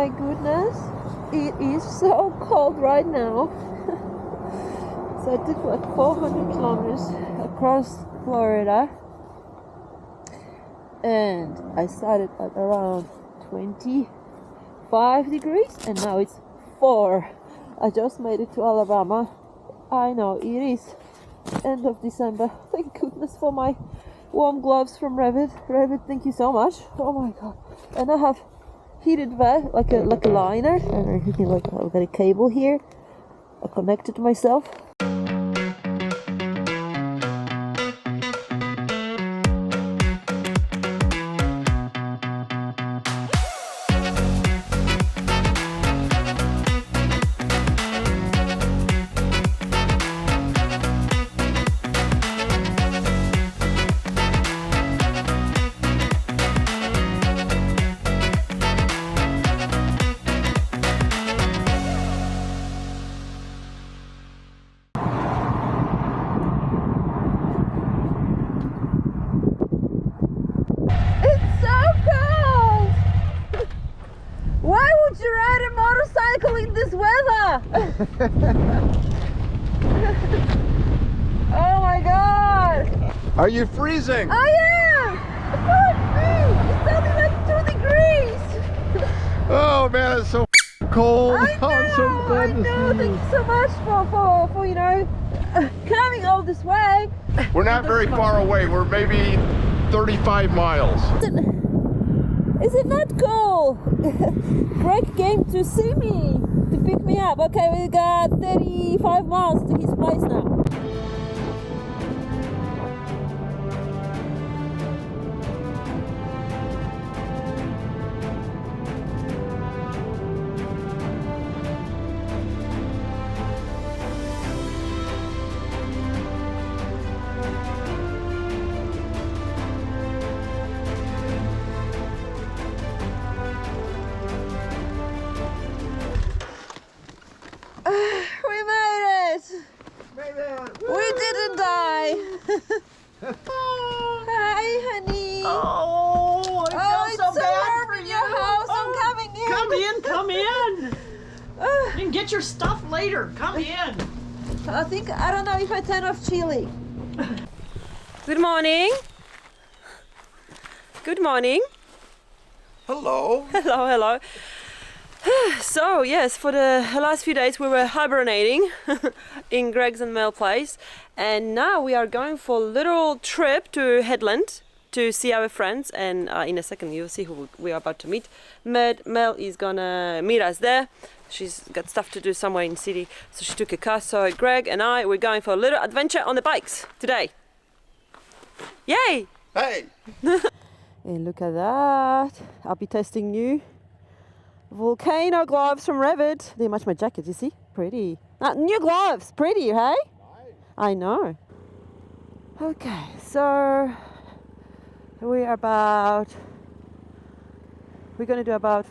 my goodness, it is so cold right now. So I did like 400 kilometers across Florida, and I started at around 25 degrees and now it's 4. I just made it to Alabama. I know it is end of December. Thank goodness for my warm gloves from Rev'it. Rev'it, thank you so much. Oh my god. And I have heated vest, like a liner. I don't know if you can, like, I've got a cable here. I connected myself. Oh my god! Are you freezing? I am! Fuck me! It's only like 2 degrees! Oh man, it's so cold! I know! I'm so glad to see Thank you. you so much for you know, coming all this way. We're not very far away. We're maybe 35 miles. Is it not cool? Greg came to see me, to pick me up. Okay, we got 35 miles to his place now. We made it! We didn't die! Hi, honey! Oh, I feel so bad warm for in you. your house. I'm coming in. Come in. You can get your stuff later. Come in. I don't know if I turn off chili. Good morning. Good morning. Hello. Hello, hello. So yes, for the last few days we were hibernating in Greg's and Mel place, and now we are going for a little trip to Headland to see our friends, and in a second you'll see who we are about to meet. Mel is gonna meet us there. She's got stuff to do somewhere in the city, so she took a car. So Greg and I, we're going for a little adventure on the bikes today. Yay! Hey. And look at that. I'll be testing new volcano gloves from Rev'it. They match my jacket, you see? Pretty. New gloves, pretty, hey? I know. Okay, so we're gonna do about,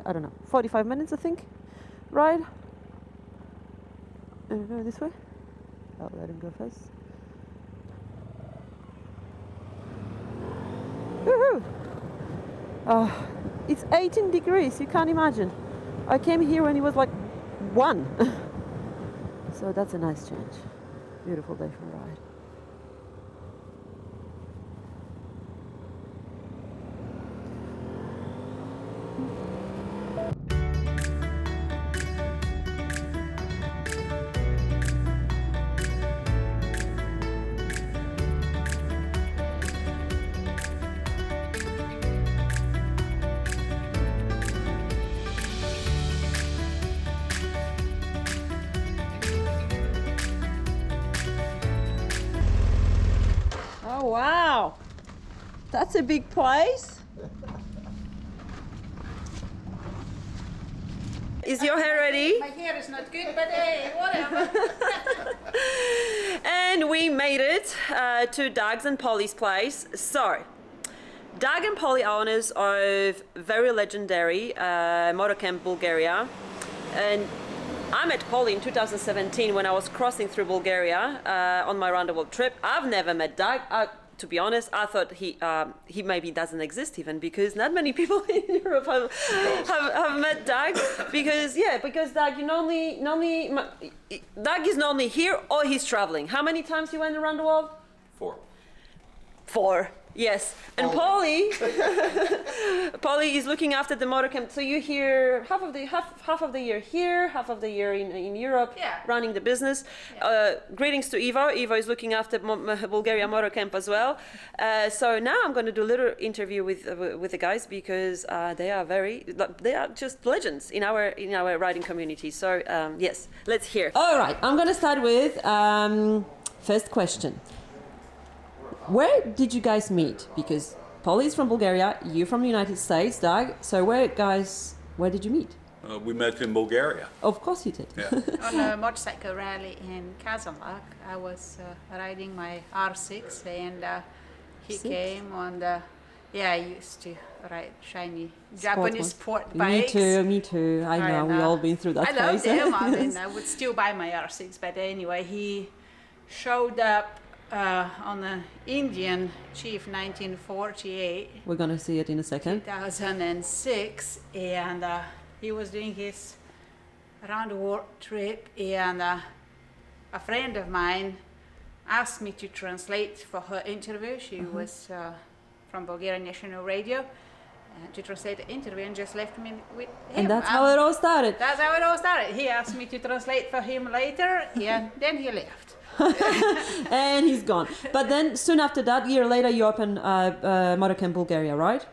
I don't know, 45 minutes, I think, right? Go this way. I'll let him go first. Woohoo! Oh, it's 18 degrees, you can't imagine. I came here when it was like 1. So that's a nice change. Beautiful day for a ride. Oh wow, that's a big place. Is your hair ready? My hair is not good, but hey, whatever. And we made it to Doug's and Polly's place. So, Doug and Polly are owners of very legendary Motocamp Bulgaria, and I met Polly in 2017 when I was crossing through Bulgaria on my round-the-world trip. I've never met Doug. to be honest, I thought he maybe doesn't exist even, because not many people in Europe have met Doug. Because Doug, Doug is normally here or he's traveling. How many times you went around the world? 4. Yes, and Polly is looking after the Motocamp. So you here half of the year here, half of the year in Europe, running the business. Greetings to Ivo. Ivo is looking after Bulgaria Motocamp as well. So now I'm going to do a little interview with the guys, because they are just legends in our riding community. So yes, let's hear. All right, I'm going to start with first question. Where did you guys meet? Because Polly is from Bulgaria, you from the United States, Doug. So where did you meet? We met in Bulgaria. Of course you did. Yeah. On a motorcycle rally in Kazanlak. I was riding my R6 and he came on the... Yeah, I used to ride shiny Japanese sport bikes. Me too. I know, we've all been through that phase. I loved him. I mean, I would still buy my R6, but anyway, he showed up on the Indian Chief 1948. We're going to see it in a second. 2006, and he was doing his around the world trip, and a friend of mine asked me to translate for her interview. She was from Bulgarian National Radio, to translate the interview, and just left me with him. And that's how it all started. That's how it all started. He asked me to translate for him later, and then he left. And he's gone. But then soon after that, a year later, you opened Motocamp Bulgaria, right?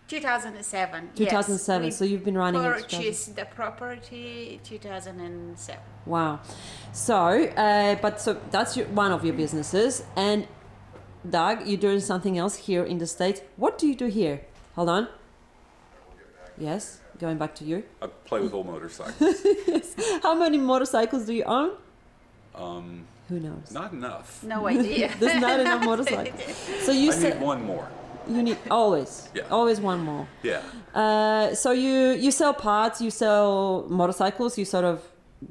2007. 2007. Yes. So you've been running it. Purchased the property 2007. Wow. So, so that's one of your businesses. And Doug, you're doing something else here in the States. What do you do here? Hold on. Yes, going back to you. I play with old motorcycles. Yes. How many motorcycles do you own? Who knows? Not enough. No idea. There's not enough motorcycles. So I need one more. You need always one more. Yeah. So you sell parts, you sell motorcycles, you sort of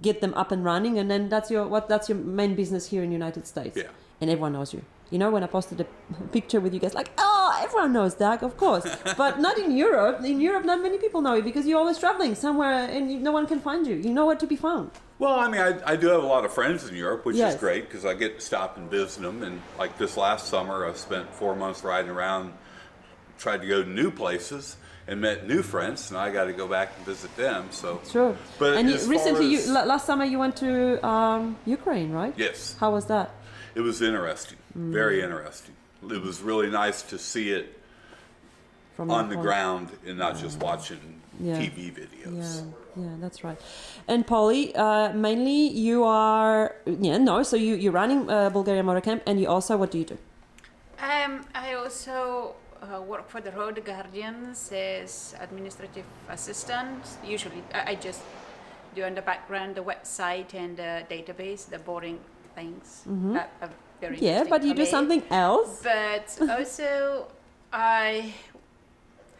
get them up and running, and then that's your main business here in the United States. Yeah. And everyone knows you. You know, when I posted a picture with you guys, like, oh, everyone knows Doug, of course. But not in Europe. In Europe, not many people know you, because you're always traveling somewhere and no one can find you. You know where to be found. Well, I mean, I do have a lot of friends in Europe, which is great, because I get to stop and visit them. And like this last summer, I spent 4 months riding around, tried to go to new places, and met new friends, and I got to go back and visit them. So True. But and last summer you went to Ukraine, right? Yes. How was that? It was interesting, very interesting. It was really nice to see it on the ground and not just watching TV videos. Yeah, that's right. And Polly, mainly you are, so you're running Bulgaria Motocamp, and you also, what do you do? I also work for the Road Guardians as administrative assistant. Usually I just do in the background the website and the database, the boring things that are very interesting but you for do me. something else. But also I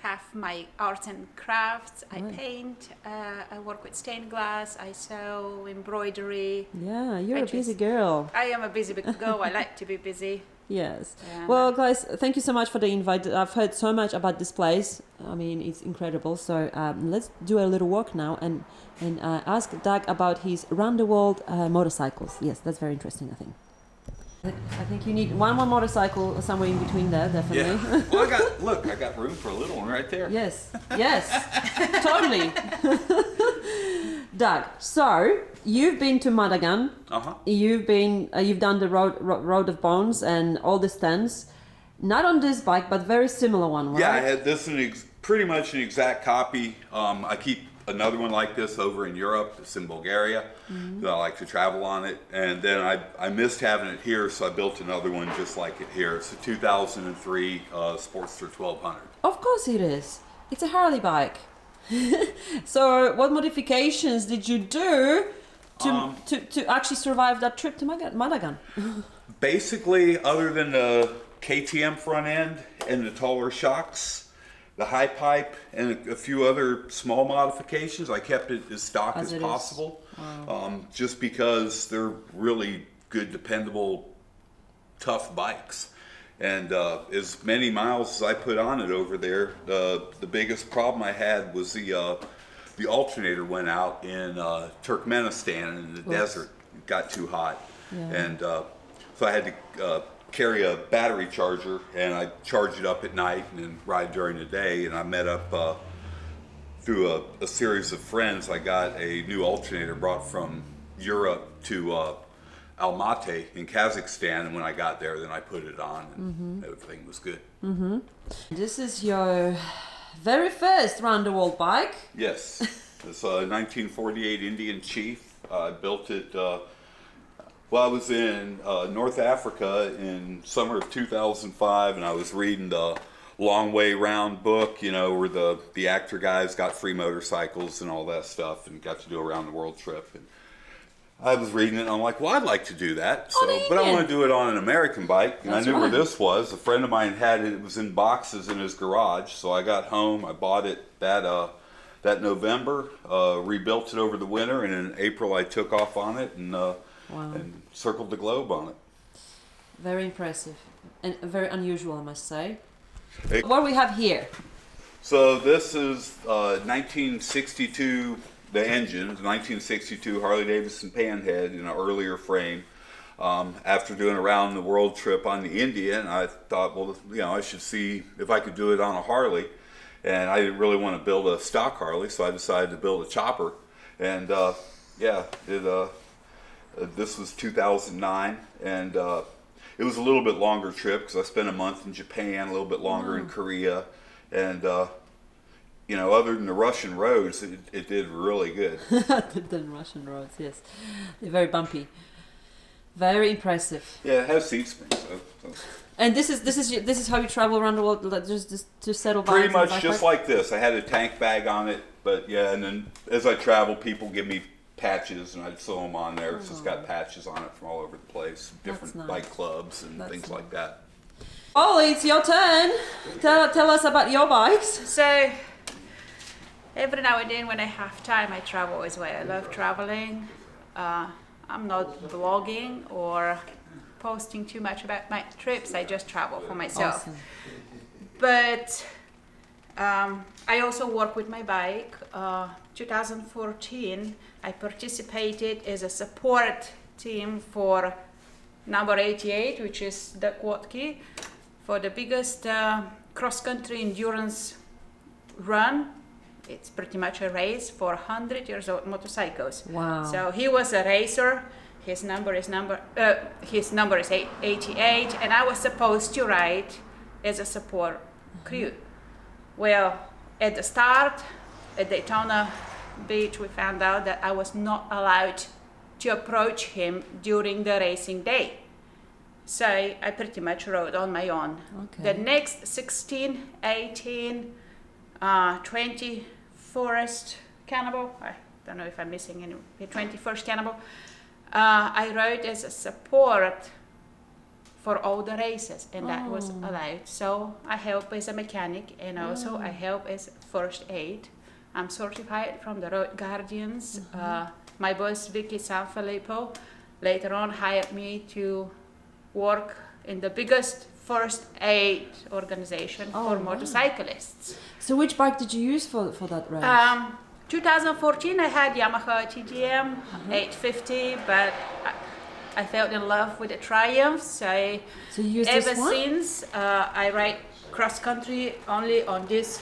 have my arts and crafts. I paint. I work with stained glass. I sew embroidery. Yeah, you're a busy girl. I am a busy girl. I like to be busy. Yes. Well, guys, thank you so much for the invite. I've heard so much about this place. I mean, it's incredible. So let's do a little walk now and ask Doug about his round the world motorcycles. Yes, that's very interesting, I think. I think you need one more motorcycle somewhere in between there, definitely. Yeah. Well, I got room for a little one right there. Yes, totally. Doug, so you've been to Madagan. You've done the road of bones and all the stands. Not on this bike, but very similar one, right? Yeah, I had this pretty much an exact copy. I keep another one like this over in Europe. It's in Bulgaria. So I like to travel on it. And then I missed having it here, so I built another one just like it here. It's a 2003 Sportster 1200. Of course it is. It's a Harley bike. So what modifications did you do to actually survive that trip to Madagan? Basically, other than the KTM front end and the taller shocks, the high pipe, and a few other small modifications, I kept it as stock as possible. Wow. Just because they're really good, dependable, tough bikes. And as many miles as I put on it over there, the biggest problem I had was the alternator went out in Turkmenistan in the desert. It got too hot. And so I had to carry a battery charger, and I charge it up at night and then ride during the day. And I met up through a series of friends. I got a new alternator brought from Europe to Almaty in Kazakhstan, and when I got there, then I put it on, and everything was good. This is your very first round the world bike. Yes, it's a 1948 Indian Chief. I built it. Well, I was in North Africa in summer of 2005, and I was reading the Long Way Round book, you know, where the actor guys got free motorcycles and all that stuff, and got to do a round the world trip. And I was reading it, and I'm like, well, I'd like to do that. So, but I want to do it on an American bike. And I knew where this was. A friend of mine had it. It was in boxes in his garage. So I got home. I bought it that November, rebuilt it over the winter, and in April I took off on it and circled the globe on it. Very impressive and very unusual, I must say. What do we have here? So this is 1962. The engine, the 1962 Harley-Davidson Panhead in an earlier frame. After doing a round the world trip on the Indian, I thought, well, you know, I should see if I could do it on a Harley. And I didn't really want to build a stock Harley, so I decided to build a chopper. And this was 2009, and it was a little bit longer trip because I spent a month in Japan, a little bit longer in Korea, and you know, other than the Russian roads, it did really good. The Russian roads, yes. They're very bumpy. Very impressive. Yeah, it has seat springs. And this is how you travel around the world, like, just to settle bikes? Pretty much just like this. I had a tank bag on it, but yeah, and then as I travel, people give me patches, and I'd sew them on there. It's just got patches on it from all over the place, different bike clubs and things like that. Ollie, it's your turn. Tell us about your bikes. So, every now and then when I have time, I travel as well. I love traveling. I'm not blogging or posting too much about my trips. I just travel for myself. Awesome. But I also work with my bike. 2014, I participated as a support team for number 88, which is the quad key, for the biggest cross-country endurance run. It's pretty much a race for 100-year-old motorcycles. Wow! So he was a racer. His number is 88, and I was supposed to ride as a support crew. Well, at the start, at Daytona Beach, we found out that I was not allowed to approach him during the racing day. So I pretty much rode on my own. Okay. The next 16, 18, 20 Forest Cannibal, I don't know if I'm missing any, 21st Cannibal, I rode as a support for all the races, and that was allowed. So I help as a mechanic, and also I help as first aid. I'm certified from the Road Guardians. My boss, Vicky Sanfilippo, later on hired me to work in the biggest first aid organization for motorcyclists. So which bike did you use for that race? 2014 I had Yamaha TDM 850, but I fell in love with the Triumph, so you used ever this one? since I ride cross country only on this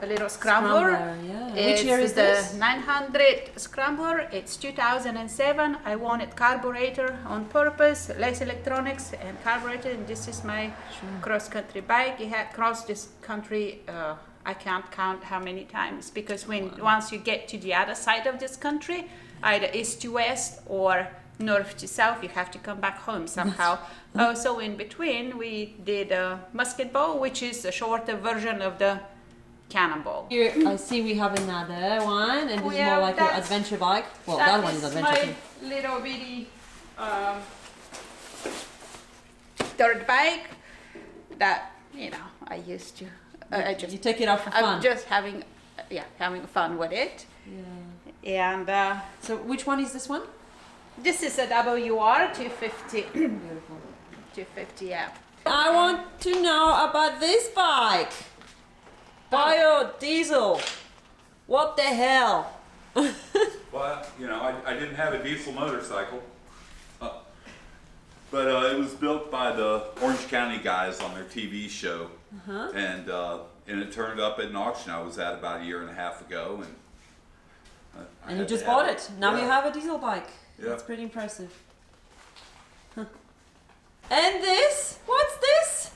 little scrambler. Yeah. Which year is the this? 900 Scrambler. It's 2007. I wanted carburetor on purpose, less electronics and carburetor, and this is my cross-country bike. It had crossed this country, I can't count how many times, because once you get to the other side of this country, either east to west or north to south, you have to come back home somehow. Also in between, we did a musket ball, which is a shorter version of the Cannonball. Here I see we have another one, and this is more like an adventure bike. Well, that one is adventure. My little bitty dirt bike that I used to. You take it out for fun. I'm just having fun with it. Yeah. And so, which one is this one? This is a WR 250. Beautiful. 250, yeah. I want to know about this bike. Biodiesel. What the hell? Well, you know, I didn't have a diesel motorcycle, but it was built by the Orange County guys on their TV show, and it turned up at an auction I was at about a year and a half ago, And you just bought it. Now you Yeah. have a diesel bike. Yeah. That's pretty impressive. Huh. And this? What's this?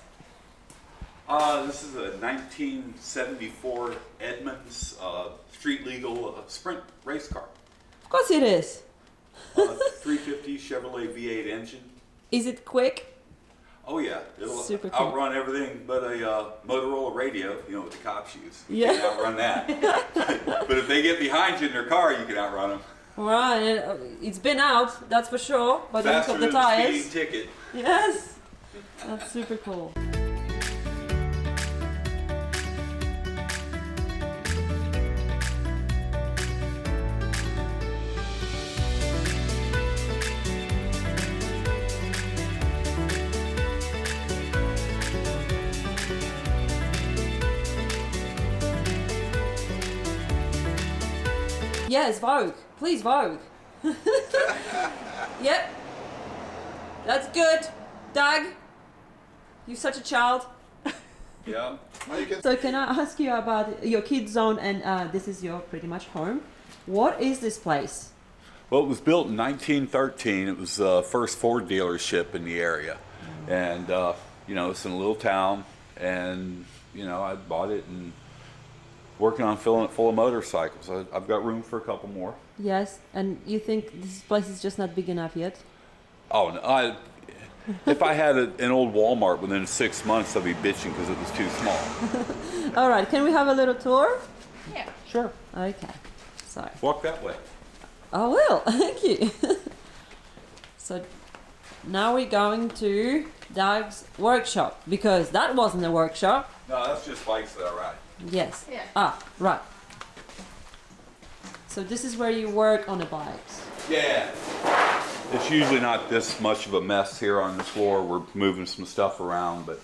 This is a 1974 Edmunds street legal sprint race car. Of course it is. 350 Chevrolet V8 engine. Is it quick? Oh yeah, it'll Super cool. outrun everything but a Motorola radio, you know, what the cops use. Yeah. You can outrun that. But if they get behind you in their car, you can outrun them. Right, it's been out, that's for sure. But look Faster at the than a tires. speeding ticket. Yes, that's super cool. Yes, Vogue. Please, Vogue. Yep. That's good. Doug, you're such a child. Yeah. So can I ask you about your kids zone, and this is your pretty much home. What is this place? Well, it was built in 1913. It was the first Ford dealership in the area. And, you know, it's in a little town. And, you know, I bought it and working on filling it full of motorcycles. I've got room for a couple more. Yes, and you think this place is just not big enough yet? Oh, no, if I had an old Walmart within 6 months, I'd be bitching because it was too small. All right, can we have a little tour? Yeah. Sure. Okay. Sorry. Walk that way. I will. Thank you. So now we're going to Doug's workshop, because that wasn't a workshop. No, that's just bikes that I ride. Yes. Yeah. Ah, right. So this is where you work on the bikes. Yeah. It's usually not this much of a mess here on the floor. We're moving some stuff around, but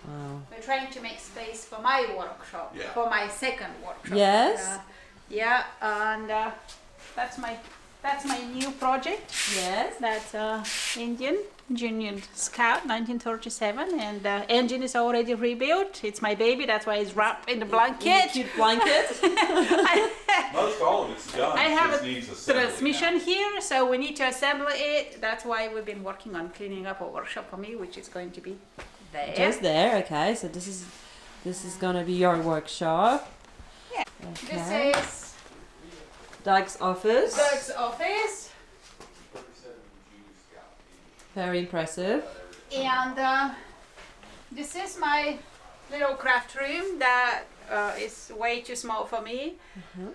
Wow. We're trying to make space for my workshop, Yeah. for my second workshop. Yes. Yeah, and that's my new project. Yes. That's Indian Scout 1937, and the engine is already rebuilt. It's my baby, that's why it's wrapped in the blanket. Cute blanket. most all of it's done. I have Just a needs assembly transmission now. here, so we need to assemble it. That's why we've been working on cleaning up a workshop for me, which is going to be there. Just there. Okay. So this is gonna be your workshop. Yeah. Okay. This is Doug's office. Doug's office, Very impressive. and this is my little craft room that is way too small for me.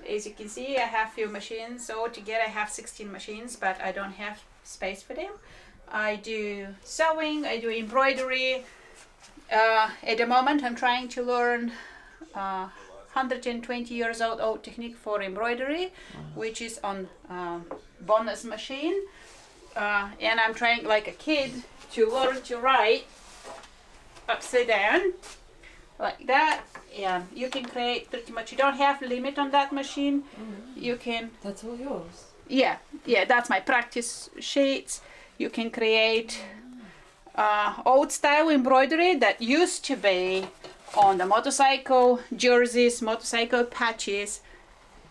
As you can see, I have few machines. So altogether I have 16 machines, but I don't have space for them. I do sewing, I do embroidery. At the moment I'm trying to learn 120 years old technique for embroidery, which is on bonus machine. And I'm trying, like a kid, to learn to write upside down, like that. And you can create pretty much, you don't have limit on that machine. You can, That's all yours. yeah, that's my practice sheets. You can create old style embroidery that used to be on the motorcycle jerseys, motorcycle patches.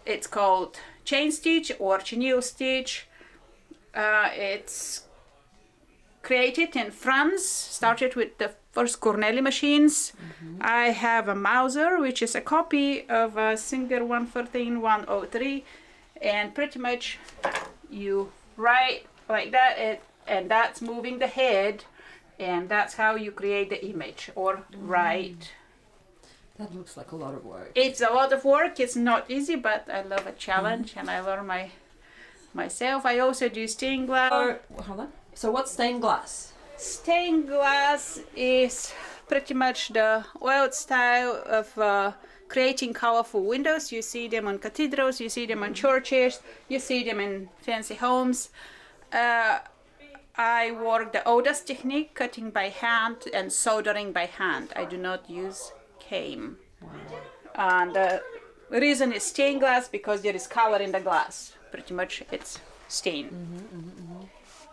It's called chain stitch or chenille stitch. It's created in France, started with the first Cornelli machines. I have a Mauser, which is a copy of a Singer 113-103, and pretty much you write like that, and that's moving the head, and that's how you create the image or write. That looks like a lot of work. It's a lot of work, it's not easy, but I love a challenge and I learn myself. I also do stained glass. Hold on. So what's stained glass? Stained glass is pretty much the old style of creating colorful windows. You see them on cathedrals, you see them on churches, you see them in fancy homes. I work the oldest technique, cutting by hand and soldering by hand. I do not use cane. And the reason is stained glass because there is color in the glass. Pretty much it's stained.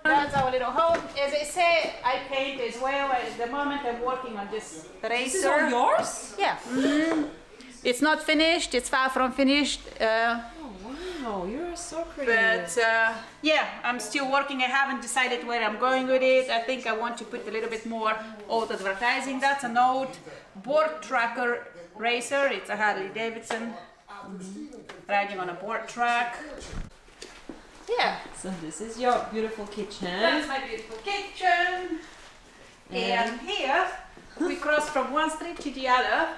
That's our little home. As I say, I paint as well. At the moment I'm working on this racer. This is all yours? Yeah. It's not finished. It's far from finished. Wow, you're so creative. But yeah, I'm still working. I haven't decided where I'm going with it. I think I want to put a little bit more old advertising. That's an old board tracker racer. It's a Harley Davidson. Riding on a board track. Yeah. So this is your beautiful kitchen. That's my beautiful kitchen. And here we cross from one street to the other.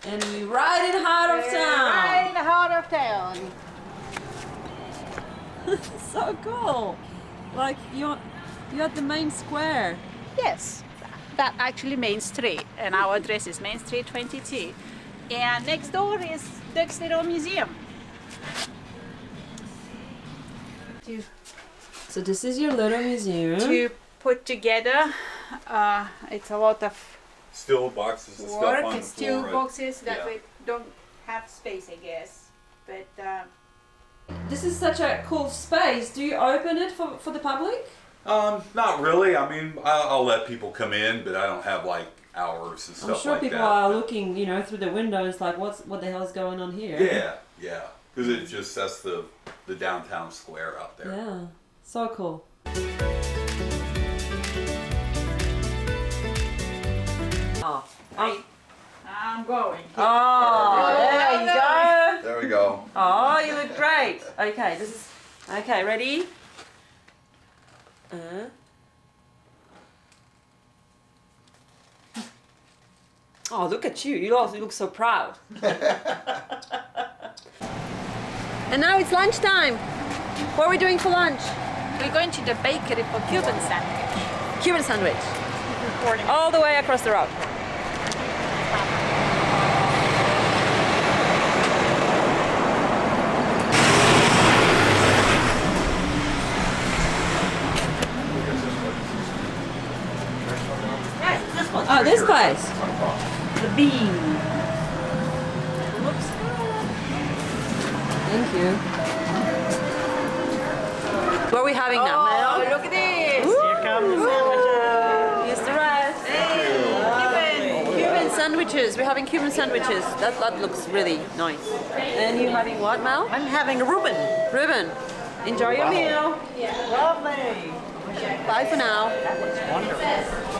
And we ride in heart of town. Right in the heart of town. So cool. Like you're at the main square. Yes, that actually Main Street, and our address is Main Street 22. And next door is Duck's Little Museum. So this is your little museum. To put together, it's a lot of Still boxes and stuff work. on the It's two floor. boxes that Yeah. we don't have space, I guess. But This is such a cool space. Do you open it for the public? Not really. I mean, I'll let people come in, but I don't have like hours and stuff I'm sure like people that. are looking, through the windows like, what the hell is going on here? Yeah. Because it just sets the downtown square out there. Yeah, so cool. Oh, I'm going. there you go. There we go. Oh, you look great. Okay, okay, ready? Oh, look at you. You look so proud. And now it's lunchtime. What are we doing for lunch? We're going to the bakery for Cuban sandwich. Cuban sandwich. Recording. All the way across the road. Oh, this place. The bean. Looks good. Thank you. What are we having now, Mel? Look at this. Here come the sandwiches. Here's the rest. Cuban sandwiches. We're having Cuban sandwiches. That looks really nice. And you having what, Mel? I'm having a Reuben. Reuben. Enjoy your meal. Lovely. Bye for now. That looks wonderful.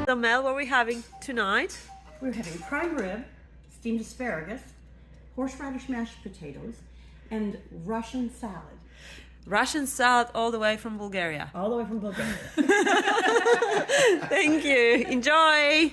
So Mel, what are we having tonight? We're having prime rib, steamed asparagus, horseradish mashed potatoes, and Russian salad. Russian salad all the way from Bulgaria. All the way from Bulgaria. Thank you. Enjoy.